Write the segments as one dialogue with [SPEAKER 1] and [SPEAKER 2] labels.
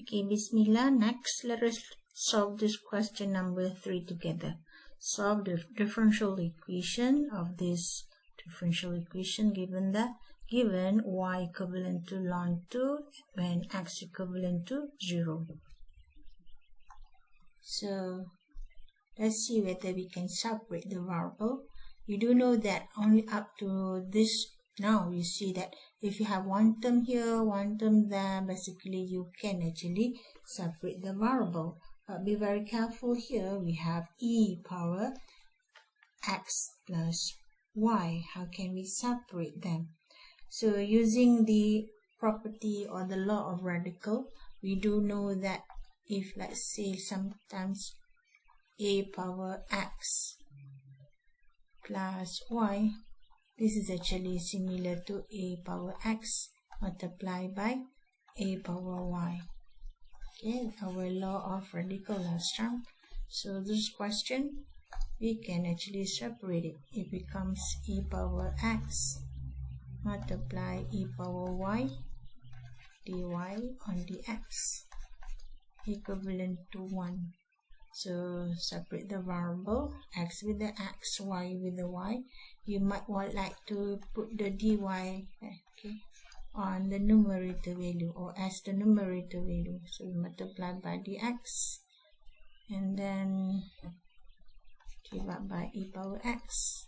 [SPEAKER 1] Okay, Bismillah. Next, let us solve this question number 3 together. Solve the differential equation of this differential equation given y equivalent to ln 2 when x equivalent to 0. So let's see whether we can separate the variable. You do know that only up to this now you see that if you have one term here, one term there, basically you can actually separate the variable. But be very careful here. We have e power x plus y. How can we separate them? So using the property or the law of radical, we do know that if, let's say, sometimes a power x plus y, this is actually similar to a power x multiplied by a power y. Okay, our law of radical has strong. So this question, we can actually separate it. It becomes e power x multiply e power y dy on dx equivalent to 1. So separate the variable x with the x, y with the y. You might like to put the dy on the numerator value or as the numerator value. So we multiply by dx and then divide by e power x.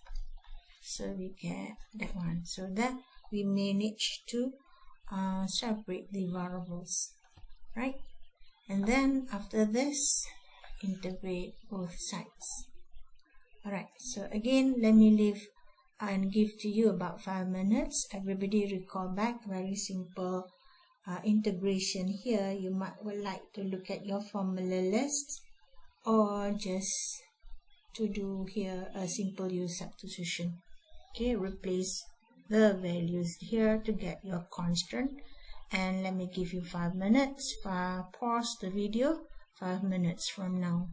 [SPEAKER 1] So we get that one. So that we manage to separate the variables, right? And then after this, integrate both sides. Alright, so again, let me leave and give to you about 5 minutes. Everybody recall back, very simple integration here. You would like to look at your formula list or just to do here a simple use substitution. Okay, replace the values here to get your constant. And let me give you 5 minutes. Pause the video 5 minutes from now.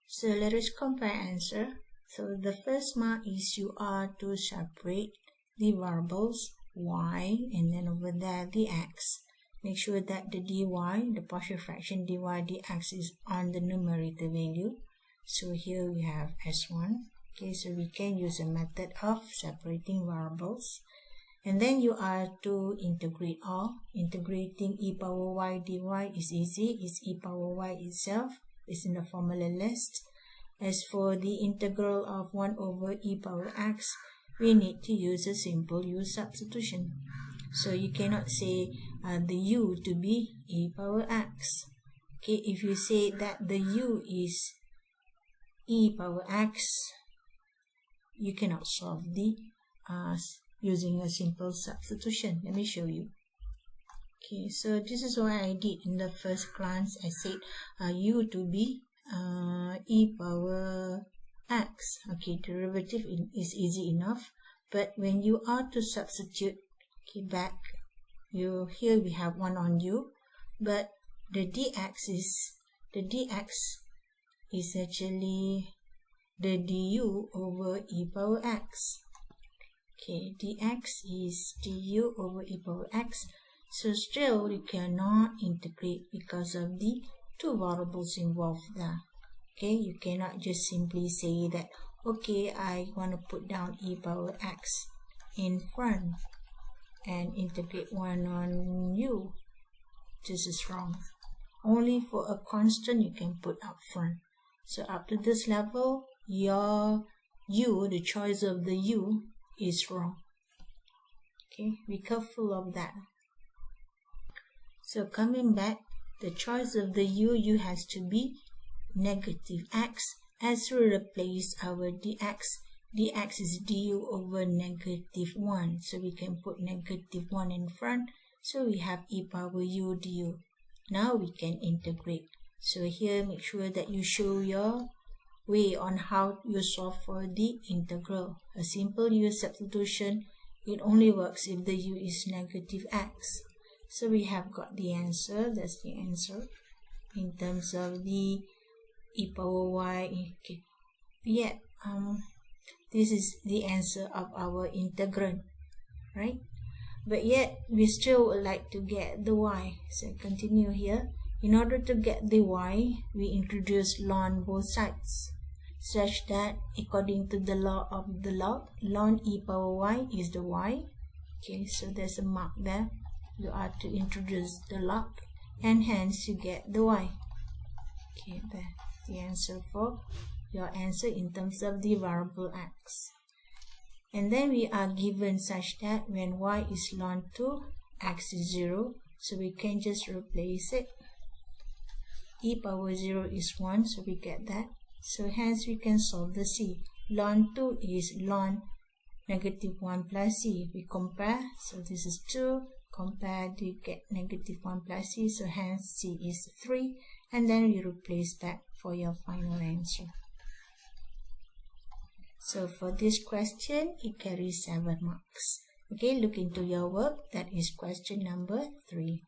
[SPEAKER 1] So let us compare answer. So the first mark is you are to separate the variables y and then over there the x. Make sure that the dy, the partial fraction dy dx is on the numerator value. So here we have s1. Okay, so we can use a method of separating variables. And then you are to integrate all. Integrating e power y dy is easy. It's e power y itself. Is in the formula list. As for the integral of 1 over e power x, we need to use a simple u substitution. So you cannot say the u to be e power x. Okay, if you say that the u is e power x, you cannot solve the using a simple substitution. Let me show you. Okay, so this is what I did in the first glance. I said u to be e power x. Okay, derivative is easy enough. But when you are to substitute, okay, back, here we have 1 on u, but the dx is actually the du over e power x. Okay, dx is du over e power x. So still you cannot integrate because of the 2 variables involved there. Okay, you cannot just simply say that, okay, I want to put down e power x in front and integrate 1 on u. This is wrong. Only for a constant you can put up front. So up to this level, your u, the choice of the u, is wrong. Okay, be careful of that. So coming back the choice of the u has to be negative x, as we replace our dx. Dx is du over negative 1, so we can put negative 1 in front, so we have e power u du. Now we can integrate. So here, make sure that you show your way on how you solve for the integral. A simple u substitution, it only works if the u is negative x. So we have got the answer. That's the answer in terms of the e power y. Okay. Yet, this is the answer of our integrand, right? But yet, we still would like to get the y. So continue here. In order to get the y, we introduce ln both sides, such that according to the law of the log, ln e power y is the y. Okay, so there's a mark there. You are to introduce the log, and hence you get the y. Okay, there, the answer for your answer in terms of the variable x. And then we are given such that when y is ln 2, x is 0, so we can just replace it. E power 0 is 1, so we get that. So hence we can solve the c. Ln 2 is ln negative 1 plus c. We compare, so this is 2, compare to get negative 1 plus c, so hence c is 3, and then we replace that for your final answer. So for this question, it carries 7 marks. Okay, look into your work. That is question number 3.